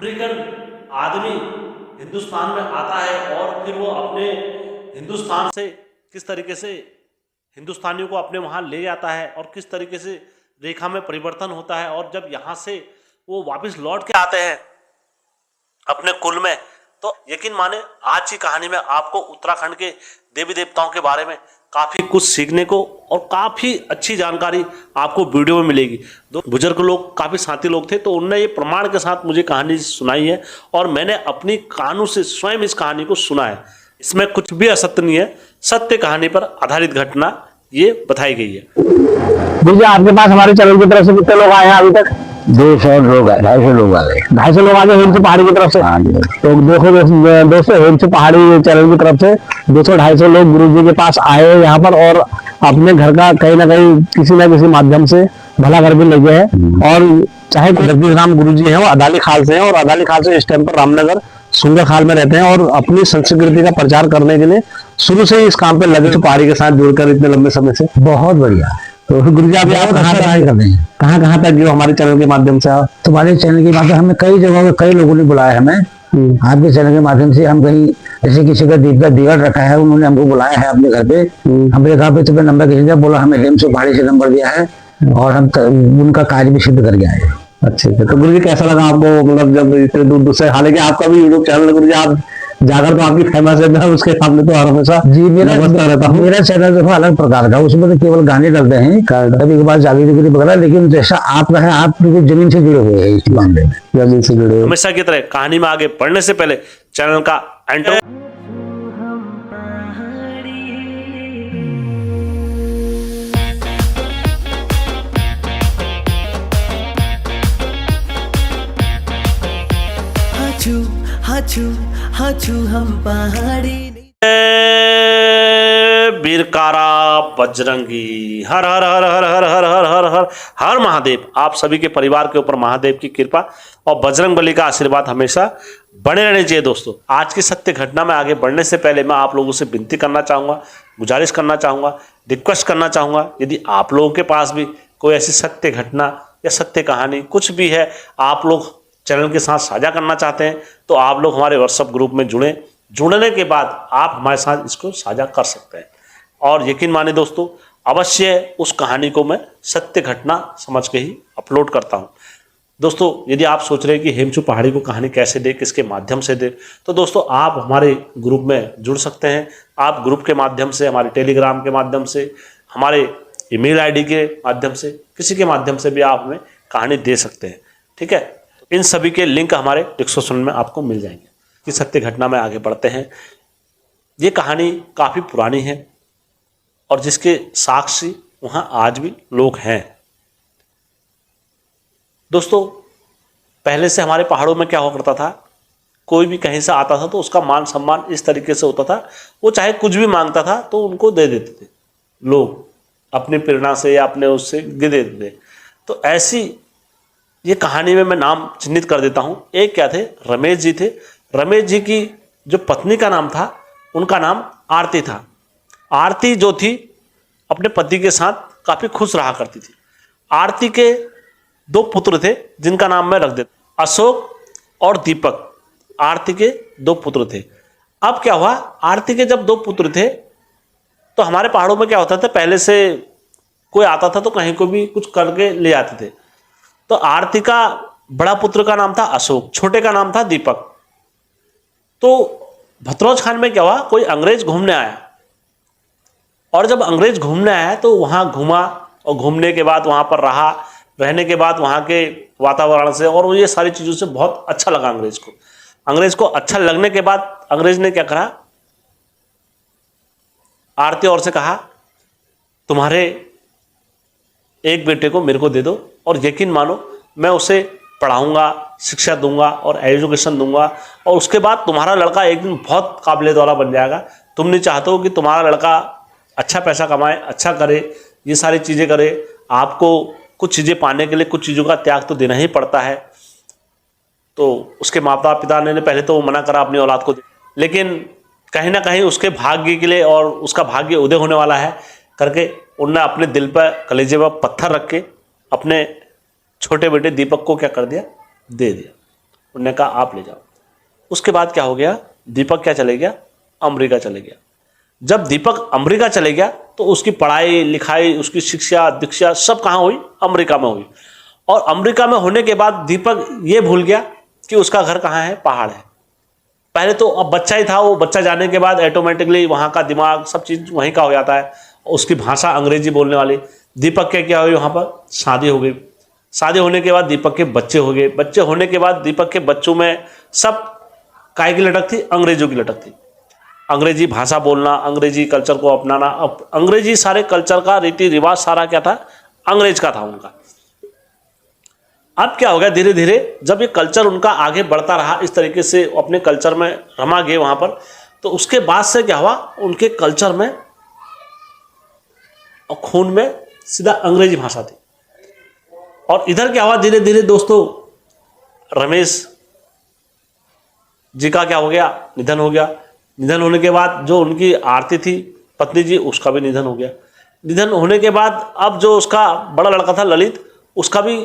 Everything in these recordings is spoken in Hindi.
अफ्रीकन आदमी हिंदुस्तान में आता है और फिर वो अपने हिंदुस्तान से किस तरीके से हिंदुस्तानियों को अपने वहाँ ले जाता है और किस तरीके से रेखा में परिवर्तन होता है, और जब यहाँ से वो वापस लौट के आते हैं अपने कुल में, तो यकीन माने आज की कहानी में आपको उत्तराखंड के देवी देवताओं के बारे में काफ़ी कुछ सीखने को और काफ़ी अच्छी जानकारी आपको वीडियो में मिलेगी। दो बुजुर्ग लोग, काफ़ी साथी लोग थे, तो उनने ये प्रमाण के साथ मुझे कहानी सुनाई है और मैंने अपनी कानों से स्वयं इस कहानी को सुना है। इसमें कुछ भी असत्य नहीं है, सत्य कहानी पर आधारित घटना ये बताई गई है। भैया आपके पास हमारे चैनल की तरफ से कितने लोग आए हैं अभी तक? 200 लोग, 250 लोग आ गए। 250 लोग आ गए हेमचू पहाड़ी की तरफ से। तो 200 हेमचू पहाड़ी चैनल की तरफ से 200-250 लोग गुरु जी के पास आए यहाँ पर और अपने घर का कहीं ना कहीं किसी न किसी माध्यम से भला कर भी लगे हैं। और चाहे जगदीश राम गुरु जी है, वो अदाली खाल से है और अदाली खाल से इस टाइम पर रामनगर सुंदर खाल में रहते हैं और अपनी संस्कृति का प्रचार करने के लिए शुरू से ही इस काम पे लगे, पहाड़ी के साथ जुड़कर इतने लंबे समय से। बहुत बढ़िया। तो गुरु जी आप कहाँ तक कर रहे हैं, कहाँ तक जो हमारे चैनल के माध्यम से? तुम्हारे चैनल के माध्यम हमें कई जगहों पे कई लोगों ने बुलाया हमें। आपके चैनल के माध्यम से हम कहीं जैसे किसी का दीप का दीवार रखा है, उन्होंने हमको बुलाया है अपने घर पे। हमने कहा पे तुम्हें नंबर किसी ने बोला, हमें हेमचू पहाड़ी से नंबर दिया है और हम उनका कार्य भी सिद्ध कर गया है। अच्छे से। तो गुरु जी कैसा लगा आपको, मतलब जब इतने दूर दूर से, हालांकि आपका भी यूट्यूब चैनल है गुरु जी, आप जाकर तो आपकी फेमस है ना, उसके सामने तो हमेशा जी मेरा चैनल देखो अलग प्रकार का, उसमें तो केवल गाने डलते हैं कभी कभार जागृति वगैरह, लेकिन जैसा आपका है आप बिल्कुल जमीन से जुड़े हुए हैं इस मामले में, जमीन से जुड़े। हमेशा की तरह कहानी में आगे बढ़ने से पहले चैनल का एंटर हाचू हम पहाड़ी बीरकारा बजरंगी। हर हर हर हर हर हर हर हर हर हर महादेव। आप सभी के परिवार के ऊपर महादेव की कृपा और बजरंग बली का आशीर्वाद हमेशा बने रहने चाहिए। दोस्तों, आज की सत्य घटना में आगे बढ़ने से पहले मैं आप लोगों से विनती करना चाहूँगा, गुजारिश करना चाहूँगा, रिक्वेस्ट करना चाहूँगा, यदि आप लोगों के पास भी कोई ऐसी सत्य घटना या सत्य कहानी कुछ भी है, आप लोग चैनल के साथ साझा करना चाहते हैं, तो आप लोग हमारे व्हाट्सएप ग्रुप में जुड़ने के बाद आप हमारे साथ इसको साझा कर सकते हैं। और यकीन माने दोस्तों, अवश्य उस कहानी को मैं सत्य घटना समझ के ही अपलोड करता हूं। दोस्तों, यदि आप सोच रहे हैं कि हेमचू पहाड़ी को कहानी कैसे दे, किसके माध्यम से दे, तो दोस्तों आप हमारे ग्रुप में जुड़ सकते हैं। आप ग्रुप के माध्यम से, हमारे टेलीग्राम के माध्यम से, हमारे ईमेल आईडी के माध्यम से, किसी के माध्यम से भी आप हमें कहानी दे सकते हैं। ठीक है, इन सभी के लिंक हमारे डिस्क्रिप्शन में आपको मिल जाएंगे। कि सत्य घटना में आगे बढ़ते हैं। ये कहानी काफ़ी पुरानी है और जिसके साक्षी वहाँ आज भी लोग हैं। दोस्तों, पहले से हमारे पहाड़ों में क्या हुआ करता था, कोई भी कहीं से आता था तो उसका मान सम्मान इस तरीके से होता था, वो चाहे कुछ भी मांगता था तो उनको दे देते थे लोग, अपनी प्रेरणा से या अपने उससे दे देते थे। तो ऐसी ये कहानी में मैं नाम चिन्हित कर देता हूँ। एक क्या थे, रमेश जी थे। रमेश जी की जो पत्नी का नाम था, उनका नाम आरती था। आरती जो थी अपने पति के साथ काफ़ी खुश रहा करती थी। आरती के 2 पुत्र थे जिनका नाम मैं रख देता, अशोक और दीपक। आरती के 2 पुत्र थे। अब क्या हुआ, आरती के जब 2 पुत्र थे तो हमारे पहाड़ों में क्या होता था, पहले से कोई आता था तो कहीं को भी कुछ करके ले आते थे। तो आरती का बड़ा पुत्र का नाम था अशोक, छोटे का नाम था दीपक। तो भतरौज खान में क्या हुआ, कोई अंग्रेज घूमने आया और जब अंग्रेज घूमने आया तो वहाँ घूमा और घूमने के बाद वहाँ पर रहा, रहने के बाद वहाँ के वातावरण से और ये सारी चीज़ों से बहुत अच्छा लगा अंग्रेज को। अंग्रेज को अच्छा लगने के बाद अंग्रेज ने क्या करा, आरती और से कहा, तुम्हारे एक बेटे को मेरे को दे दो और यकीन मानो मैं उसे पढ़ाऊंगा, शिक्षा दूंगा और एजुकेशन दूंगा और उसके बाद तुम्हारा लड़का एक दिन बहुत काबिल दौरा बन जाएगा। तुम नहीं चाहते हो कि तुम्हारा लड़का अच्छा पैसा कमाए, अच्छा करे, ये सारी चीज़ें करे, आपको कुछ चीज़ें पाने के लिए कुछ चीज़ों का त्याग तो देना ही पड़ता है। तो उसके माता पिता ने पहले तो मना करा अपनी औलाद को, लेकिन कहीं ना कहीं उसके भाग्य के लिए और उसका भाग्य उदय होने वाला है करके उनने अपने दिल पर, कलेजे पर पत्थर रख के अपने छोटे बेटे दीपक को क्या कर दिया, दे दिया। उन्होंने कहा आप ले जाओ। उसके बाद क्या हो गया, दीपक क्या चले गया, अमेरिका चले गया। जब दीपक अमेरिका चले गया तो उसकी पढ़ाई लिखाई, उसकी शिक्षा दीक्षा सब कहाँ हुई, अमेरिका में हुई। और अमेरिका में होने के बाद दीपक ये भूल गया कि उसका घर कहाँ है, पहाड़ है। पहले तो अब बच्चा ही था, वो बच्चा जाने के बाद ऑटोमेटिकली वहाँ का दिमाग सब चीज़ वहीं का हो जाता है। उसकी भाषा अंग्रेजी बोलने वाली। दीपक के क्या हुई, वहाँ पर शादी हो गई। शादी होने के बाद दीपक के बच्चे हो गए। बच्चे होने के बाद दीपक के बच्चों में सब काय की लटक थी, अंग्रेजों की लटक थी। अंग्रेजी भाषा बोलना, अंग्रेजी कल्चर को अपनाना। अब अंग्रेजी सारे कल्चर का रीति रिवाज सारा क्या था, अंग्रेज का था उनका। अब क्या हो गया, धीरे धीरे जब ये कल्चर उनका आगे बढ़ता रहा, इस तरीके से अपने कल्चर में रमा गए वहाँ पर, तो उसके बाद से क्या हुआ, उनके कल्चर में और खून में सीधा अंग्रेजी भाषा थी। और इधर क्या हुआ, धीरे धीरे दोस्तों रमेश जी का क्या हो गया, निधन हो गया। निधन होने के बाद जो उनकी आरती थी पत्नी जी, उसका भी निधन हो गया। निधन होने के बाद अब जो उसका बड़ा लड़का था ललित, उसका भी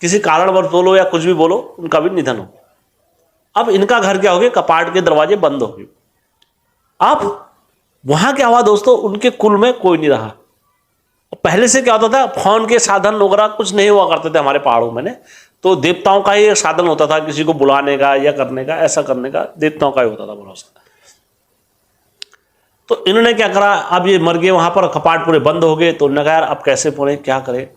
किसी कारणवश बोलो या कुछ भी बोलो, उनका भी निधन हो गया। अब इनका घर क्या हो गया, कपाट के दरवाजे बंद हो गए। अब वहां क्या हुआ दोस्तों, उनके कुल में कोई नहीं रहा। पहले से क्या होता था, फोन के साधन वगैरह कुछ नहीं हुआ करते थे हमारे पहाड़ों में ने, तो देवताओं का ही साधन होता था, किसी को बुलाने का या करने का, ऐसा करने का देवताओं का ही होता था भरोसा। तो इन्होंने क्या करा, अब ये मर गए, वहां पर कपाट पूरे बंद हो गए। तो उन्होंने कहा यार अब कैसे पढ़े, क्या करें।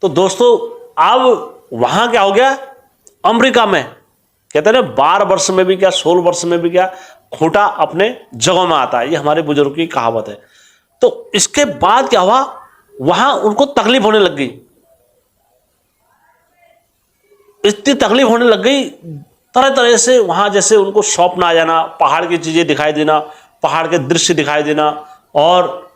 तो दोस्तों अब वहां क्या हो गया, अमेरिका में कहते हैं ना 12 वर्ष में भी क्या, 16 वर्ष में भी क्या, खूंटा अपने जगह में आता है, ये हमारे बुजुर्ग की कहावत है। तो इसके बाद क्या हुआ, वहां उनको तकलीफ होने लग गई। इतनी तकलीफ होने लग गई, तरह तरह से वहां जैसे उनको स्वप्न आ जाना, पहाड़ की चीजें दिखाई देना, पहाड़ के दृश्य दिखाई देना, और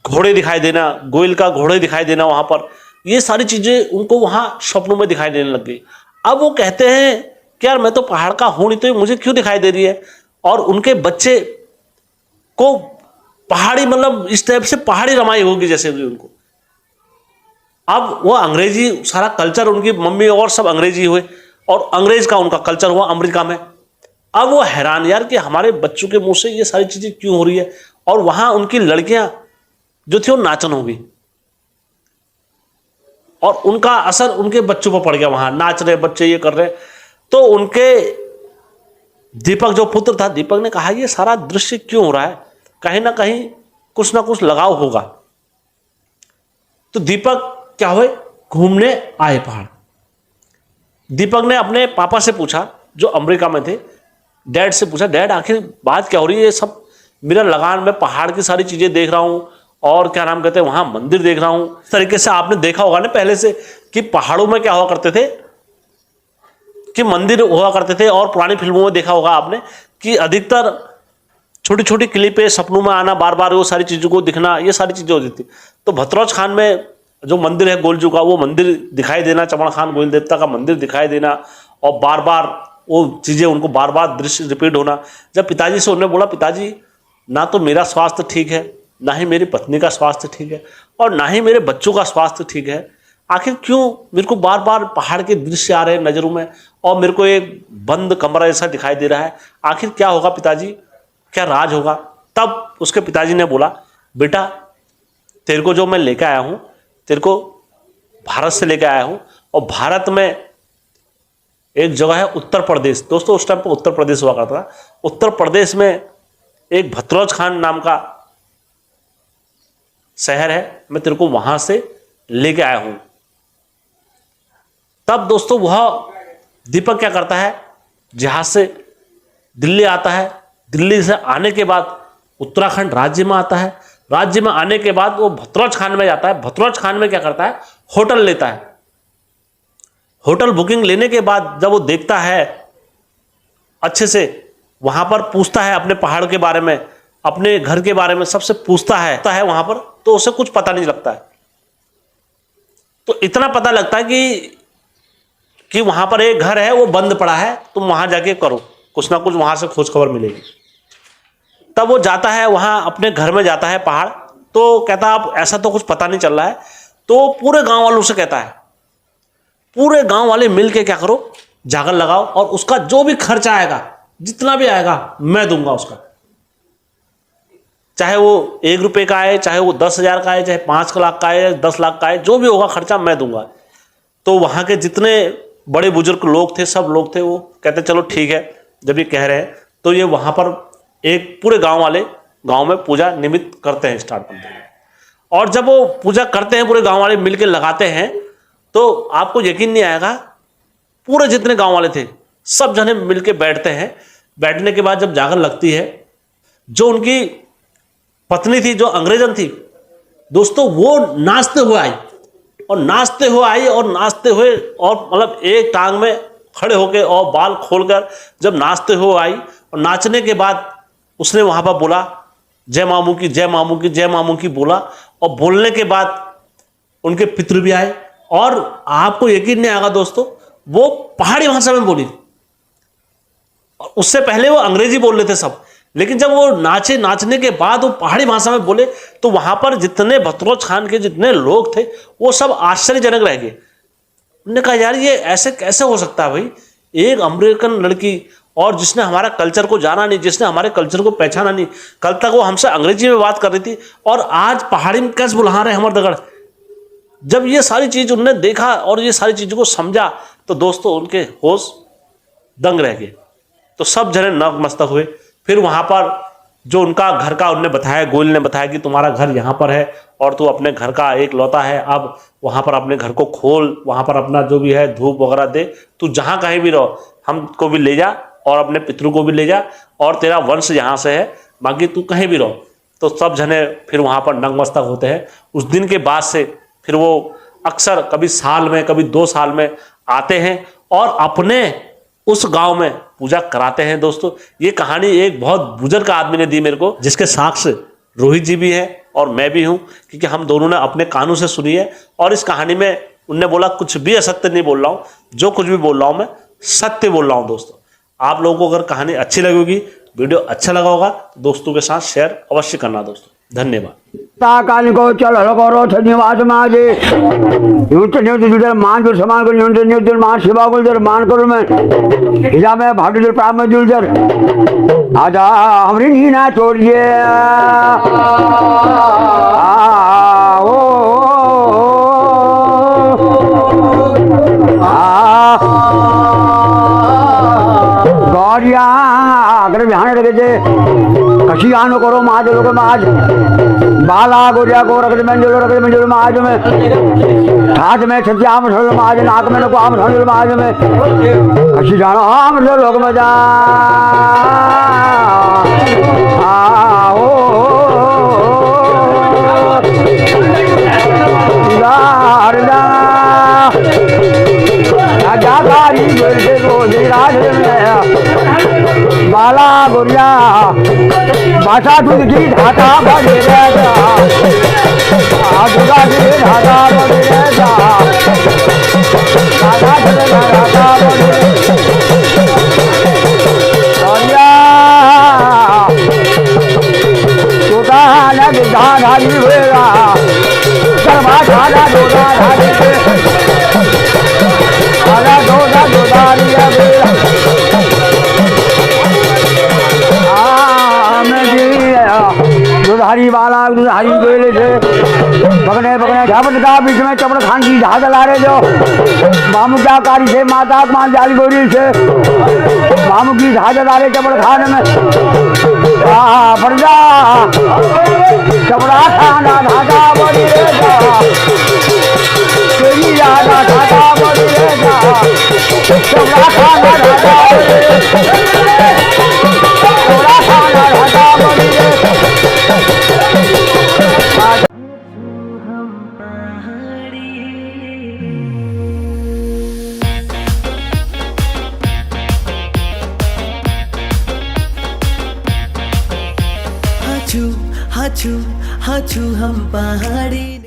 घोड़े दिखाई देना, गोइल का घोड़े दिखाई देना वहां पर, ये सारी चीजें उनको वहां स्वप्नों में दिखाई देने लग गई। अब वो कहते हैं कि यार मैं तो पहाड़ का हूं नहीं, तो मुझे क्यों दिखाई दे रही है। और उनके बच्चे को पहाड़ी, मतलब इस टाइप से पहाड़ी रमाई होगी जैसे भी उनको। अब वो अंग्रेजी सारा कल्चर, उनकी मम्मी और सब अंग्रेजी हुए, और अंग्रेज का उनका कल्चर हुआ अमेरिका में। अब वो हैरान यार कि हमारे बच्चों के मुंह से ये सारी चीजें क्यों हो रही है। और वहां उनकी लड़कियां जो थी वो नाचन हो गई, और उनका असर उनके बच्चों पर पड़ गया। वहां नाच रहे बच्चे, ये कर रहे। तो उनके दीपक जो पुत्र था, दीपक ने कहा ये सारा दृश्य क्यों हो रहा है, कहीं ना कहीं कुछ ना कुछ लगाव होगा। तो दीपक क्या हुए, घूमने आए पहाड़। दीपक ने अपने पापा से पूछा, जो अमेरिका में थे, डैड से पूछा, डैड आखिर बात क्या हो रही है, सब मेरा लगान में पहाड़ की सारी चीजें देख रहा हूं, और क्या नाम कहते हैं वहां मंदिर देख रहा हूं। इस तरीके से आपने देखा होगा ना पहले से कि पहाड़ों में क्या हुआ करते थे, कि मंदिर हुआ करते थे। और पुरानी फिल्मों में देखा होगा आपने कि अधिकतर छोटी छोटी क्लिपें, सपनों में आना, बार बार वो सारी चीजों को दिखना, ये सारी चीजें होती थी। तो भतरौज खान में जो मंदिर है गोलजू का, वो मंदिर दिखाई देना, चमन खान गोयल देवता का मंदिर दिखाई देना, और बार बार वो चीजें उनको बार बार दृश्य रिपीट होना। जब पिताजी से उन्होंने बोला, पिताजी ना तो मेरा स्वास्थ्य ठीक है, ना ही मेरी पत्नी का स्वास्थ्य ठीक है, और ना ही मेरे बच्चों का स्वास्थ्य ठीक है, आखिर क्यों मेरे को बार बार पहाड़ के दृश्य आ रहे हैं नजरों में, और मेरे को एक बंद कमरा जैसा दिखाई दे रहा है, आखिर क्या होगा पिताजी, क्या राज होगा। तब उसके पिताजी ने बोला, बेटा तेरे को जो मैं लेकर आया हूं, तेरे को भारत से लेकर आया हूं, और भारत में एक जगह है उत्तर प्रदेश। दोस्तों उस टाइम पर उत्तर प्रदेश हुआ करता था। उत्तर प्रदेश में एक भतरौज खान नाम का शहर है, मैं तेरे को वहां से लेके आया हूं। तब दोस्तों वह दीपक क्या करता है, जहाज से दिल्ली आता है। दिल्ली से आने के बाद उत्तराखंड राज्य में आता है। राज्य में आने के बाद वो भतरौज खान में जाता है। भतरौज खान में क्या करता है, होटल लेता है। होटल बुकिंग लेने के बाद जब वो देखता है अच्छे से, वहां पर पूछता है अपने पहाड़ के बारे में, अपने घर के बारे में, सबसे पूछता है वहां पर, तो उसे कुछ पता नहीं लगता है। तो इतना पता लगता है कि वहां पर एक घर है वो बंद पड़ा है, तुम वहां जाके करो, कुछ ना कुछ वहां से खोज खबर मिलेगी। तब वो जाता है वहां, अपने घर में जाता है पहाड़। तो कहता है अब ऐसा तो कुछ पता नहीं चल रहा है। तो पूरे गांव वालों से कहता है, पूरे गांव वाले मिलके क्या करो, जागल लगाओ और उसका जो भी खर्चा आएगा, जितना भी आएगा मैं दूंगा उसका, चाहे वो 1 रुपये का आए, चाहे वो 10,000 का आए, चाहे 5 लाख का आए, 10 लाख का आए, जो भी होगा खर्चा मैं दूंगा। तो वहाँ के जितने बड़े बुजुर्ग लोग थे, सब लोग थे, वो कहते चलो ठीक है। जब ये कह रहे हैं तो ये वहाँ पर एक पूरे गांव वाले गांव में पूजा निमित्त करते हैं, स्टार्ट करते हैं। और जब वो पूजा करते हैं, पूरे गांव वाले मिलकर लगाते हैं, तो आपको यकीन नहीं आएगा, पूरे जितने गांव वाले थे सब जने मिलके बैठते हैं। बैठने के बाद जब जागल लगती है, जो उनकी पत्नी थी, जो अंग्रेजन थी दोस्तों, वो नाचते हुए आई और नाचते हुए आई और नाचते हुए, और मतलब एक टांग में खड़े होके और बाल खोलकर जब नाचते हुए आई, और नाचने के बाद उसने वहां पर बोला जय मामू की, जय मामू की, जय मामू की बोला। और बोलने के बाद उनके पितृ भी आए, और आपको यकीन नहीं आएगा दोस्तों, वो पहाड़ी भाषा में बोली। और उससे पहले वो अंग्रेजी बोल रहे थे सब, लेकिन जब वो नाचे, नाचने के बाद वो पहाड़ी भाषा में बोले, तो वहां पर जितने भतरोज खान के जितने लोग थे वो सब आश्चर्यजनक रह गए। उन्होंने कहा यार ये ऐसे कैसे हो सकता है भाई, एक अमेरिकन लड़की, और जिसने हमारा कल्चर को जाना नहीं, जिसने हमारे कल्चर को पहचाना नहीं, कल तक वो हमसे अंग्रेजी में बात कर रही थी, और आज पहाड़ी में कैसे बुला रहे हमर दगड़। जब ये सारी चीज उन्होंने देखा और ये सारी चीजों को समझा, तो दोस्तों उनके होश दंग रह गए। तो सब जने नतमस्तक हुए। फिर वहां पर जो उनका घर का उन्होंने बताया, गोयल ने बताया कि तुम्हारा घर यहाँ पर है और तू अपने घर का एक लौता है, अब वहां पर अपने घर को खोल, वहां पर अपना जो भी है धूप वगैरह दे, तू जहां कहीं भी रहो, हमको भी ले जा और अपने पितरों को भी ले जा, और तेरा वंश यहाँ से है, बाकी तू कहीं भी रहो। तो सब जने फिर वहां पर नतमस्तक होते हैं। उस दिन के बाद से फिर वो अक्सर कभी साल में, कभी 2 साल में आते हैं और अपने उस गांव में पूजा कराते हैं। दोस्तों ये कहानी एक बहुत बुजुर्ग आदमी ने दी मेरे को, जिसके साक्ष्य रोहित जी भी है और मैं भी हूं, क्योंकि हम दोनों ने अपने कानों से सुनी है। और इस कहानी में उनने बोला कुछ भी असत्य नहीं बोल रहा हूं, जो कुछ भी बोल रहा हूं मैं सत्य बोल रहा हूं। दोस्तों आप लोगों को अगर कहानी अच्छी लगी होगी, वीडियो अच्छा लगा होगा, तो दोस्तों के साथ शेयर अवश्य करना। दोस्तों धन्यवाद। को चल करो निवास माजे मान जो समान को न्यूज मान शिवा को जर मान करो मैं हिजा में भाग जर प्राम में जुल जर आजा हमरी नी ना छोड़िए गौरिया अगर बिहान लगे जे कशी आनो करो माज लोग माज बाला गोरिया को रख मंजुल माज में हाथ में छतिया में ढोल माज नाक में नको आम ढोल माज में कशी जानो आम लोग में जा ओ जाकारी गोरे गोरे राज बाला गोरिया बासा दूध की ढाका बड़े राजा दुर्गा की ढाका बड़े राजा राजा चलेगा राजा बड़े गोरिया छोटा लग धारी हुएगा सर्वा ढाला डोला ढाली ढाला डोला डोलारी दुधारी वाला दुधारी गोले से पकड़े पकड़े झापट का बीच में चपड़ खान की झाग ला रहे जो मामू क्या कारी से माता मान जाली गोरी से मामू की झाग ला रहे चपड़ खान में पड़ जा चपड़ा खाना धागा बड़ी तेरी यादा धागा बड़ी चपड़ा खाना धागा चपड़ा खाना धागा बड़ी हाचू हाचू हाचू हम पहाड़ी।